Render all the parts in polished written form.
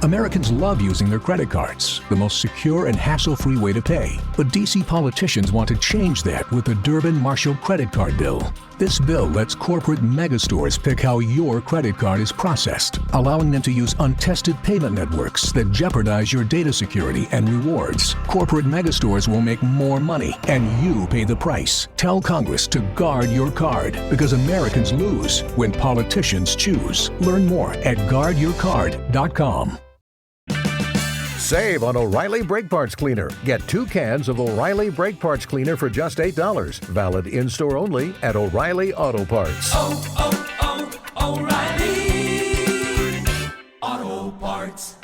Americans love using their credit cards, the most secure and hassle-free way to pay. But DC politicians want to change that with the Durbin-Marshall credit card bill. This bill lets corporate megastores pick how your credit card is processed, allowing them to use untested payment networks that jeopardize your data security and rewards. Corporate megastores will make more money, and you pay the price. Tell Congress to guard your card, because Americans lose when politicians choose. Learn more at guardyourcard.com. Save on O'Reilly Brake Parts Cleaner. Get 2 cans of O'Reilly Brake Parts Cleaner for just $8. Valid in-store only at O'Reilly Auto Parts. O'Reilly Auto Parts.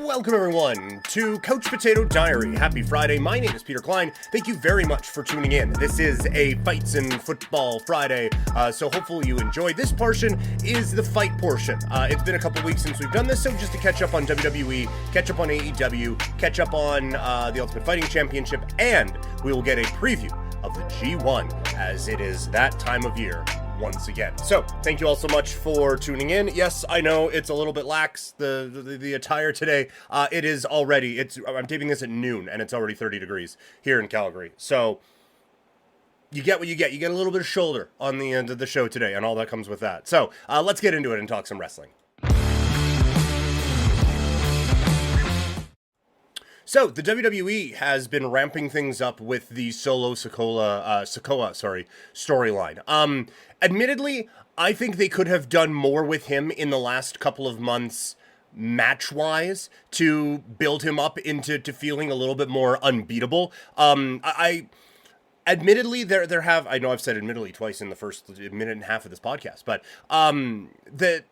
Welcome, everyone, to Couch Potato Diary. Happy Friday. My name is Peter Klein. Thank you very much for tuning in. This is a Fights and Football Friday, so hopefully you enjoy. This portion is the fight portion. It's been a couple weeks since we've done this, so just to catch up on WWE, catch up on AEW, catch up on the Ultimate Fighting Championship, and we will get a preview of the G1 as it is that time of year once again. So, thank you all so much for tuning in. Yes, I know it's a little bit lax, the attire today. It is already, I'm taping this at noon, and it's already 30 degrees here in Calgary. So, you get what you get. You get a little bit of shoulder on the end of the show today, and all that comes with that. So, let's get into it and talk some wrestling. So, the WWE has been ramping things up with the Solo Sikoa storyline. Admittedly, I think they could have done more with him in the last couple of months match-wise to build him up into feeling a little bit more unbeatable. Admittedly, I know I've said admittedly twice in the first minute and a half of this podcast, but that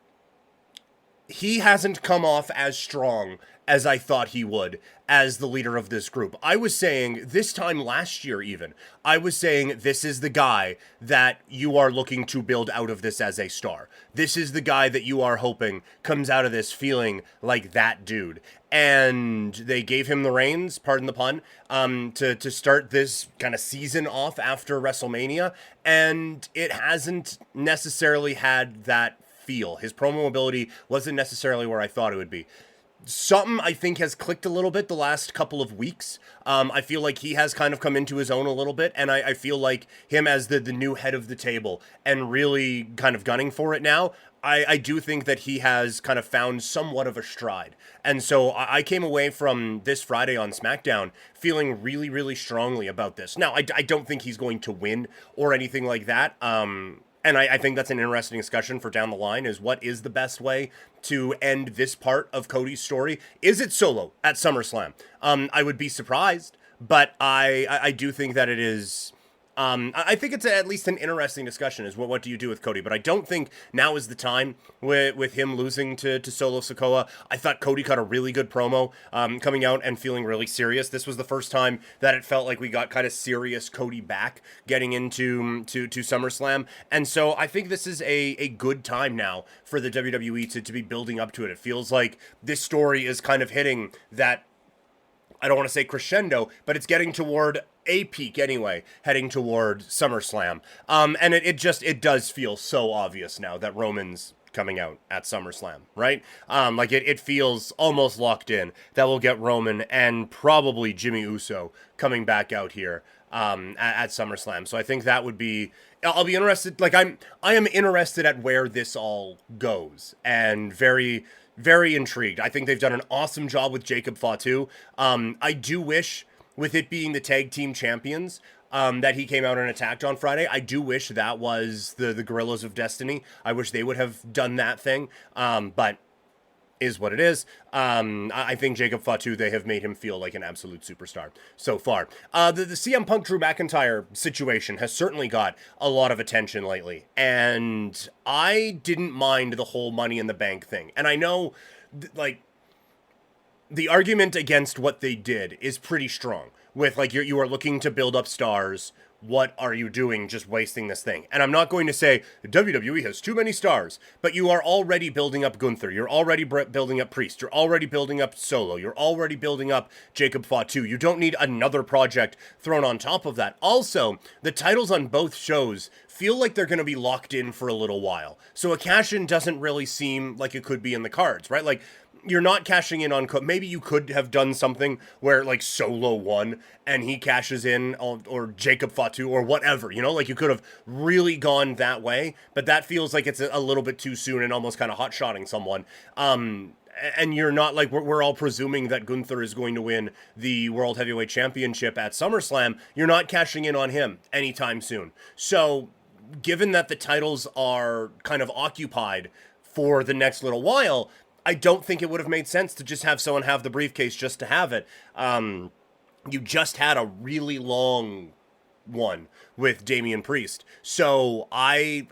he hasn't come off as strong as I thought he would as the leader of this group. I was saying this time last year even, I was saying this is the guy that you are looking to build out of this as a star. This is the guy that you are hoping comes out of this feeling like that dude. And they gave him the reins, pardon the pun, to start this kind of season off after WrestleMania, and it hasn't necessarily had that feel. His promo ability wasn't necessarily where I thought it would be. Something I think has clicked a little bit the last couple of weeks. I feel like he has kind of come into his own a little bit, and I feel like him as the new head of the table and really kind of gunning for it now, I do think that he has kind of found somewhat of a stride. And so I came away from this Friday on SmackDown feeling really, really strongly about this. Now, I don't think he's going to win or anything like that. And I think that's an interesting discussion for down the line, is what is the best way to end this part of Cody's story? Is it Solo at SummerSlam? I would be surprised, but I do think that it is. I think it's at least an interesting discussion, is what do you do with Cody? But I don't think now is the time with him losing to Solo Sikoa. I thought Cody cut a really good promo, coming out and feeling really serious. This was the first time that it felt like we got kind of serious Cody back getting into to SummerSlam. And so I think this is a good time now for the WWE to be building up to it. It feels like this story is kind of hitting that, I don't want to say crescendo, but it's getting toward a peak anyway, heading toward SummerSlam. And it does feel so obvious now that Roman's coming out at SummerSlam, right? Like it feels almost locked in that we'll get Roman and probably Jimmy Uso coming back out here at SummerSlam. So I think that would be, I'll be interested. Like I am interested at where this all goes, and very, very intrigued. I think they've done an awesome job with Jacob Fatu. I do wish, with it being the tag team champions, that he came out and attacked on Friday. I do wish that was the Guerrillas of Destiny. I wish they would have done that thing, but is what it is. I think Jacob Fatu, they have made him feel like an absolute superstar so far. The CM Punk Drew McIntyre situation has certainly got a lot of attention lately, and I didn't mind the whole Money in the Bank thing. And I know, like, the argument against what they did is pretty strong, with like you are looking to build up stars. What are you doing just wasting this thing? And I'm not going to say WWE has too many stars, but you are already building up Gunther. You're already building up Priest. You're already building up Solo. You're already building up Jacob Fatu. You don't need another project thrown on top of that. Also, the titles on both shows feel like they're going to be locked in for a little while. So a cash-in doesn't really seem like it could be in the cards, right? Like, you're not cashing in on... Maybe you could have done something where, like, Solo won and he cashes in, or Jacob Fatu, or whatever, you know? Like, you could have really gone that way, but that feels like it's a little bit too soon and almost kind of hot-shotting someone. And you're not, like, we're all presuming that Gunther is going to win the World Heavyweight Championship at SummerSlam. You're not cashing in on him anytime soon. So, given that the titles are kind of occupied for the next little while, I don't think it would have made sense to just have someone have the briefcase just to have it. You just had a really long one with Damian Priest. So I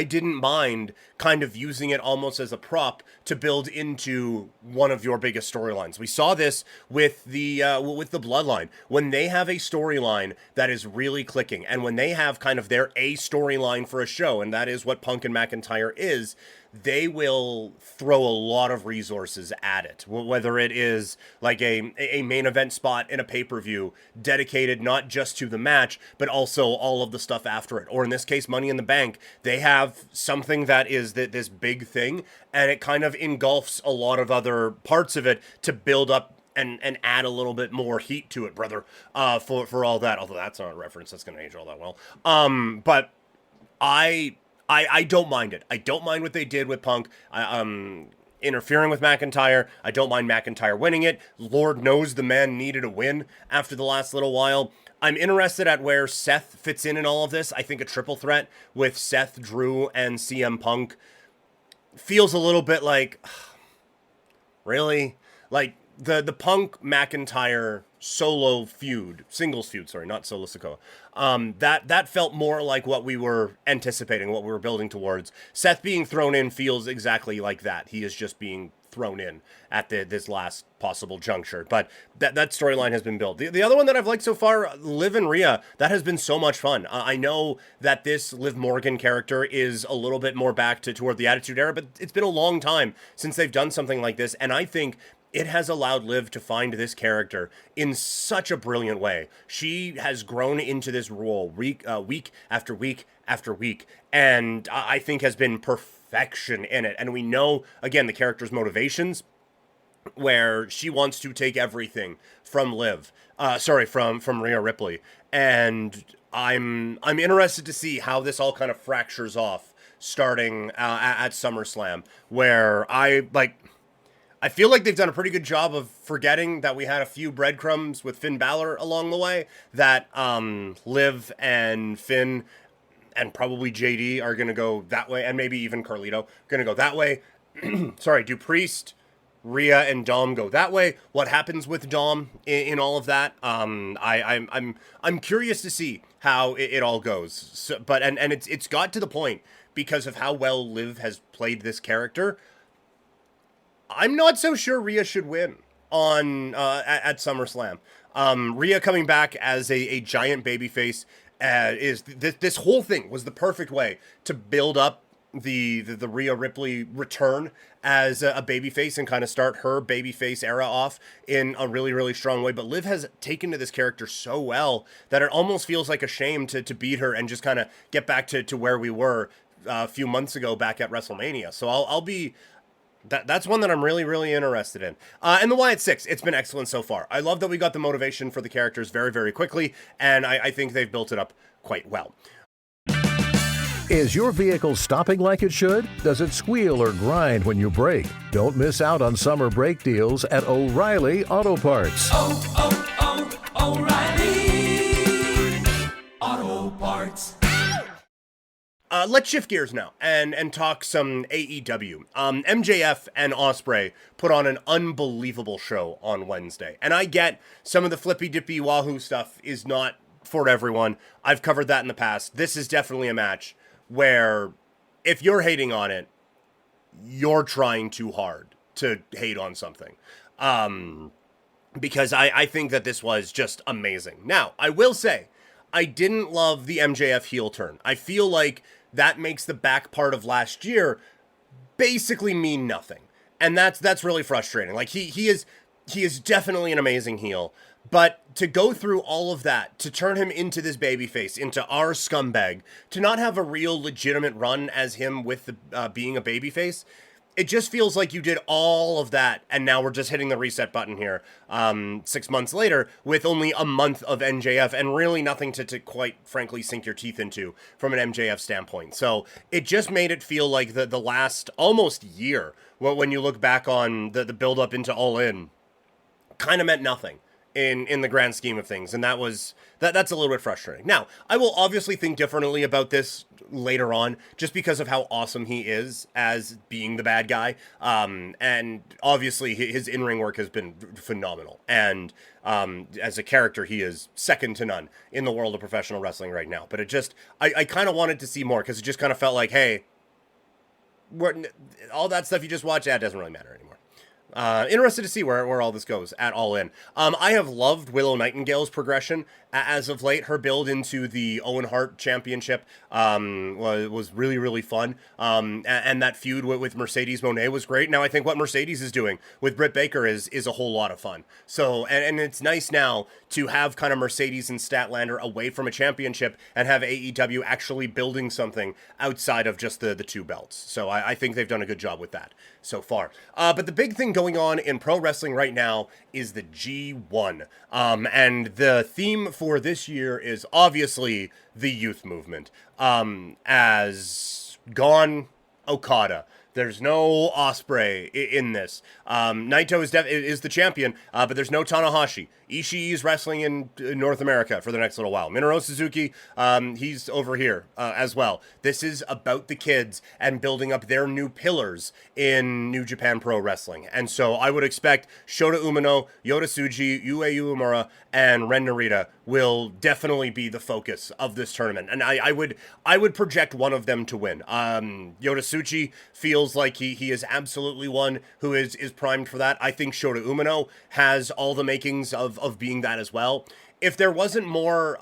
didn't mind kind of using it almost as a prop to build into one of your biggest storylines. We saw this with the Bloodline. When they have a storyline that is really clicking, and when they have kind of their A storyline for a show, and that is what Punk and McIntyre is, they will throw a lot of resources at it, whether it is like a main event spot in a pay-per-view dedicated not just to the match, but also all of the stuff after it. Or in this case, Money in the Bank, they have something that is this big thing, and it kind of engulfs a lot of other parts of it to build up and add a little bit more heat to it, brother, for all that. Although that's not a reference that's going to age all that well. But I don't mind it. I don't mind what they did with Punk. Interfering with McIntyre. I don't mind McIntyre winning it. Lord knows the man needed a win after the last little while. I'm interested at where Seth fits in all of this. I think a triple threat with Seth, Drew, and CM Punk feels a little bit like, really? Like, the Punk McIntyre solo feud, singles feud, sorry, not solo Sikoa. That felt more like what we were anticipating, what we were building towards. Seth being thrown in feels exactly like that. He is just being thrown in at this last possible juncture. But that storyline has been built. The other one that I've liked so far, Liv and Rhea, that has been so much fun. I know that this Liv Morgan character is a little bit more back toward the Attitude Era, but it's been a long time since they've done something like this, and I think it has allowed Liv to find this character in such a brilliant way. She has grown into this role week after week after week, and I think has been perfection in it. And we know, again, the character's motivations, where she wants to take everything from from Rhea Ripley. And I'm interested to see how this all kind of fractures off starting at SummerSlam, where I feel like they've done a pretty good job of forgetting that we had a few breadcrumbs with Finn Balor along the way, that Liv and Finn and probably JD are going to go that way, and maybe even Carlito going to go that way. Sorry, do Priest, Rhea, and Dom go that way? What happens with Dom in all of that? I'm curious to see how it all goes. So, but it's got to the point, because of how well Liv has played this character, I'm not so sure Rhea should win at SummerSlam. Rhea coming back as a giant babyface is this whole thing was the perfect way to build up the Rhea Ripley return as a babyface and kind of start her babyface era off in a really, really strong way. But Liv has taken to this character so well that it almost feels like a shame to beat her and just kind of get back to where we were a few months ago back at WrestleMania. So I'll be... That's one that I'm really, really interested in. And the Wyatt Six, it's been excellent so far. I love that we got the motivation for the characters very, very quickly, and I think they've built it up quite well. Is your vehicle stopping like it should? Does it squeal or grind when you brake? Don't miss out on summer brake deals at O'Reilly Auto Parts. O'Reilly Auto Parts. Let's shift gears now and talk some AEW. MJF and Ospreay put on an unbelievable show on Wednesday. And I get some of the flippy-dippy wahoo stuff is not for everyone. I've covered that in the past. This is definitely a match where if you're hating on it, you're trying too hard to hate on something. Because I think that this was just amazing. Now, I will say, I didn't love the MJF heel turn. I feel like that makes the back part of last year basically mean nothing. And that's really frustrating. Like he is definitely an amazing heel, But to go through all of that, to turn him into this babyface, into our scumbag, to not have a real legitimate run as him with the, being a babyface, it just feels like you did all of that, and now we're just hitting the reset button here 6 months later with only a month of MJF and really nothing to quite frankly sink your teeth into from an MJF standpoint. So it just made it feel like the last almost year, when you look back on the build-up into All In, kind of meant nothing in the grand scheme of things, and that's a little bit frustrating. Now, I will obviously think differently about this later on, just because of how awesome he is as being the bad guy, and obviously his in-ring work has been phenomenal, and as a character, he is second to none in the world of professional wrestling right now. But I kind of wanted to see more, because it just kind of felt like, hey, all that stuff you just watched, that doesn't really matter anymore. Interested to see where all this goes at All In. I have loved Willow Nightingale's progression as of late. Her build into the Owen Hart Championship was really, really fun. And that feud with Mercedes Moné was great. Now I think what Mercedes is doing with Britt Baker is a whole lot of fun. So, and it's nice now to have kind of Mercedes and Statlander away from a championship and have AEW actually building something outside of just the two belts. So I think they've done a good job with that so far. But the big thing going on in pro wrestling right now is the G1. And the theme for this year is obviously the youth movement. As Gone Okada. There's no Ospreay in this. Naito is the champion, but there's no Tanahashi. Ishii is wrestling in North America for the next little while. Minoru Suzuki, he's over here as well. This is about the kids and building up their new pillars in New Japan Pro Wrestling. And so I would expect Shota Umino, Yota Tsuji, Yue Uemura, and Ren Narita will definitely be the focus of this tournament. And I would project one of them to win. Yota Tsuji feels like he is absolutely one who is primed for that. I think Shota Umino has all the makings of being that as well. If there wasn't more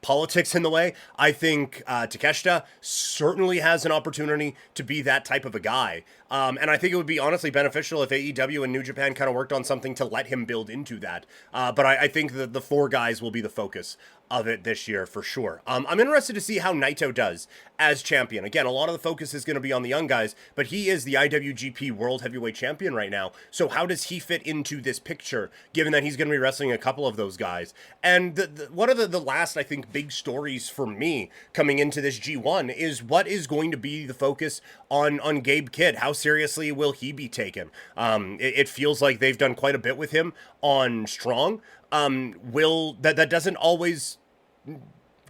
politics in the way, I think Takeshita certainly has an opportunity to be that type of a guy. And I think it would be honestly beneficial if AEW and New Japan kind of worked on something to let him build into that. But I think that the four guys will be the focus of it this year for sure. I'm interested to see how Naito does as champion. Again, a lot of the focus is going to be on the young guys, but he is the IWGP World Heavyweight Champion right now. So how does he fit into this picture, given that he's going to be wrestling a couple of those guys? And one of the last, I think, big stories for me coming into this G1 is what is going to be the focus on Gabe Kidd. How seriously will he be taken? It feels like they've done quite a bit with him on Strong. That doesn't always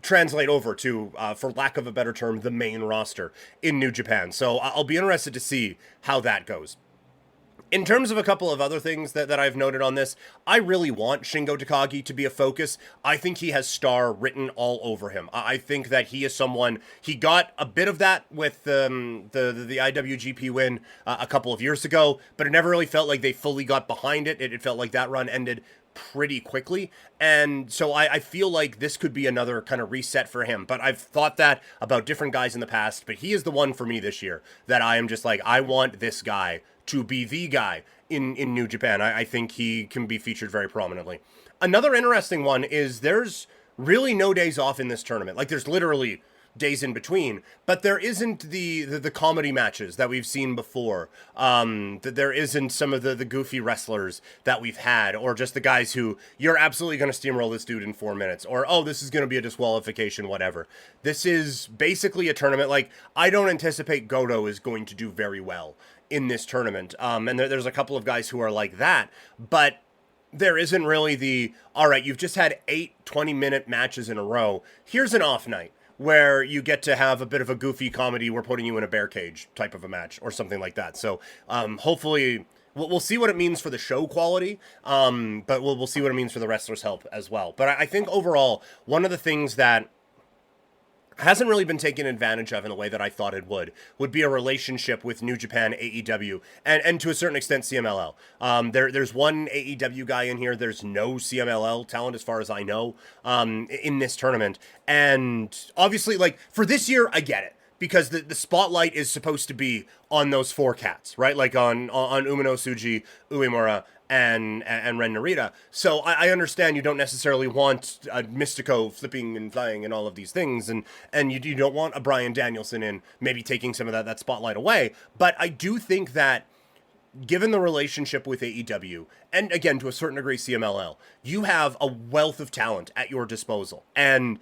translate over to, for lack of a better term, the main roster in New Japan. So I'll be interested to see how that goes. In terms of a couple of other things that I've noted on this, I really want Shingo Takagi to be a focus. I think he has star written all over him. I think that he is someone, he got a bit of that with the IWGP win a couple of years ago, but it never really felt like they fully got behind it. It felt like that run ended pretty quickly, and so I feel like this could be another kind of reset for him. But I've thought that about different guys in the past, but he is the one for me this year that I am just like, I want this guy to be the guy in New Japan. I think he can be featured very prominently. Another interesting one is there's really no days off in this tournament. Like, there's literally days in between, but there isn't the comedy matches that we've seen before. There isn't some of the goofy wrestlers that we've had, or just the guys who you're absolutely going to steamroll this dude in 4 minutes, or, oh, this is going to be a disqualification, whatever. This is basically a tournament. Like, I don't anticipate Goto is going to do very well in this tournament. And there's a couple of guys who are like that, but there isn't really all right, you've just had 8 20-minute matches in a row. Here's an off night where you get to have a bit of a goofy comedy, we're putting you in a bear cage type of a match or something like that. So hopefully we'll see what it means for the show quality, but we'll see what it means for the wrestlers' help as well. But I think overall, one of the things that hasn't really been taken advantage of in a way that I thought it would be a relationship with New Japan, AEW, and to a certain extent CMLL. There's one AEW guy in here. There's no CMLL talent as far as I know in this tournament. And obviously, like, for this year, I get it. because the spotlight is supposed to be on those 4 cats, right? Like on Umino Tsuji, Uemura, and Ren Narita. So I understand you don't necessarily want Mystico flipping and flying and all of these things, and you don't want a Bryan Danielson in, maybe taking some of that spotlight away. But I do think that given the relationship with AEW, and again, to a certain degree, CMLL, you have a wealth of talent at your disposal. And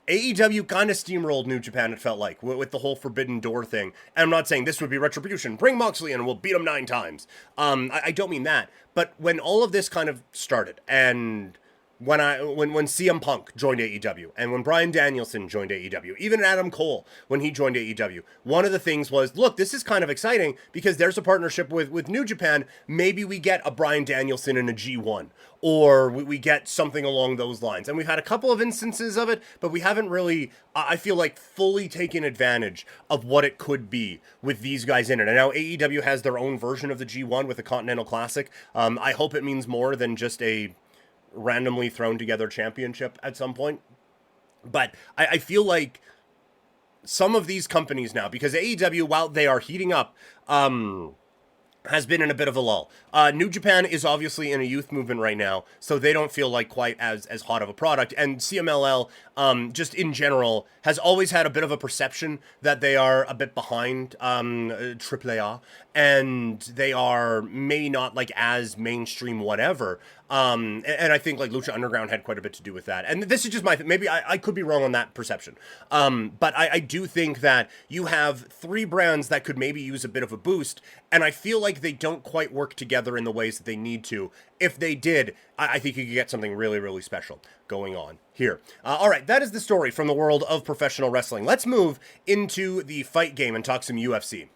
AEW kind of steamrolled New Japan, it felt like, with the whole Forbidden Door thing. And I'm not saying this would be retribution. Bring Moxley in and we'll beat him 9 times. I don't mean that. But when all of this kind of started, and when CM Punk joined AEW, and when Bryan Danielson joined AEW, even Adam Cole, when he joined AEW, one of the things was, look, this is kind of exciting because there's a partnership with New Japan. Maybe we get a Bryan Danielson in a G1, or we get something along those lines. And we've had a couple of instances of it, but we haven't really, I feel like, fully taken advantage of what it could be with these guys in it. And now AEW has their own version of the G1 with the Continental Classic. I hope it means more than just a randomly thrown together championship at some point. But I feel like some of these companies now, because AEW, while they are heating up, has been in a bit of a lull. New Japan is obviously in a youth movement right now, so they don't feel like quite as hot of a product. And CMLL, just in general, has always had a bit of a perception that they are a bit behind AAA, and they are maybe not like as mainstream whatever. And I think like Lucha Underground had quite a bit to do with that. And this is just my, maybe I could be wrong on that perception. But I do think that you have 3 brands that could maybe use a bit of a boost. And I feel like they don't quite work together in the ways that they need to. If they did, I think you could get something really, really special going on here. All right, that is the story from the world of professional wrestling. Let's move into the fight game and talk some UFC.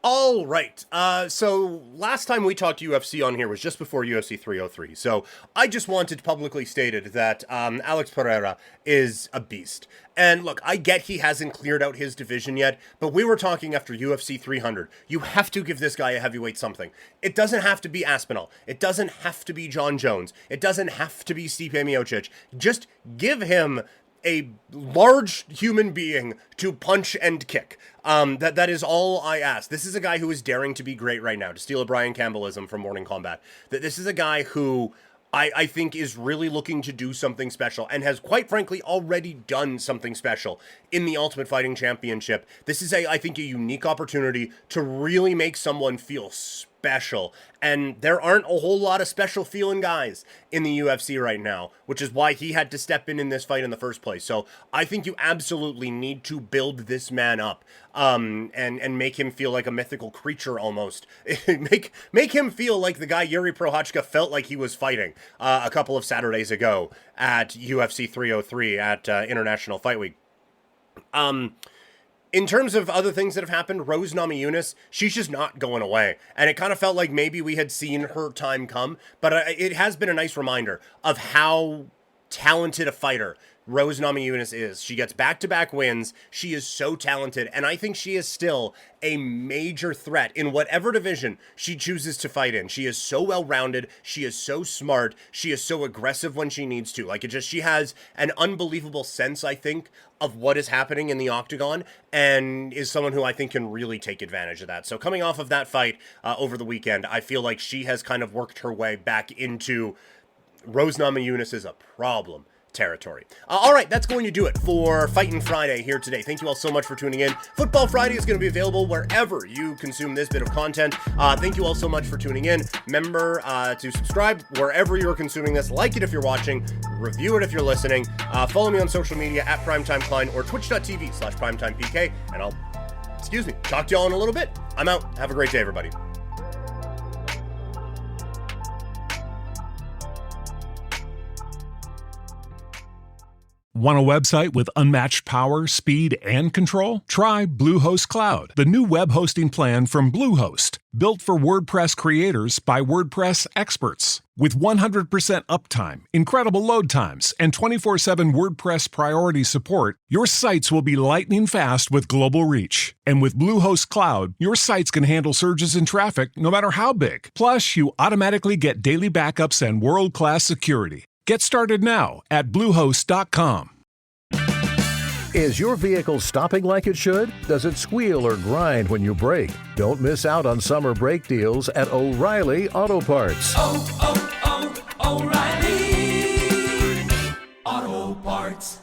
All right, so last time we talked UFC on here was just before UFC 303, so I just wanted publicly stated that Alex Pereira is a beast. And look, I get he hasn't cleared out his division yet, but we were talking after UFC 300. You have to give this guy a heavyweight something. It doesn't have to be Aspinall. It doesn't have to be John Jones. It doesn't have to be Stipe Miocic. Just give him a large human being to punch and kick. That is all I ask. This is a guy who is daring to be great right now, to steal a Brian Campbellism from Morning Combat. This is a guy who I think is really looking to do something special, and has quite frankly already done something special in the Ultimate Fighting Championship. This is I think a unique opportunity to really make someone feel special, and there aren't a whole lot of special feeling guys in the UFC right now, which is why he had to step in this fight in the first place. So I think you absolutely need to build this man up, and make him feel like a mythical creature almost. make him feel like the guy Yuri Prochazka felt like he was fighting a couple of Saturdays ago at UFC 303 at International Fight Week. In terms of other things that have happened, Rose Namajunas, she's just not going away. And it kind of felt like maybe we had seen her time come, but it has been a nice reminder of how talented a fighter Rose Namajunas is. She gets back-to-back wins. She is so talented, and I think she is still a major threat in whatever division she chooses to fight in. She is so well-rounded. She is so smart. She is so aggressive when she needs to. She has an unbelievable sense, I think, of what is happening in the octagon, and is someone who I think can really take advantage of that. So coming off of that fight over the weekend, I feel like she has kind of worked her way back into Rose Namajunas is a problem territory. All right, that's going to do it for Fightin' Friday here today. Thank you all so much for tuning in. Football Friday is going to be available wherever you consume this bit of content. Thank you all so much for tuning in. Remember to subscribe wherever you're consuming this. Like it if you're watching. Review it if you're listening. Follow me on social media at Primetime Klein or twitch.tv/PrimetimePK. And I'll, talk to y'all in a little bit. I'm out. Have a great day, everybody. Want a website with unmatched power, speed, and control? Try Bluehost Cloud, the new web hosting plan from Bluehost, built for WordPress creators by WordPress experts. With 100% uptime, incredible load times, and 24/7 WordPress priority support, your sites will be lightning fast with global reach. And with Bluehost Cloud, your sites can handle surges in traffic no matter how big. Plus, you automatically get daily backups and world-class security. Get started now at Bluehost.com. Is your vehicle stopping like it should? Does it squeal or grind when you brake? Don't miss out on summer brake deals at O'Reilly Auto Parts. Oh, oh, oh, O'Reilly Auto Parts.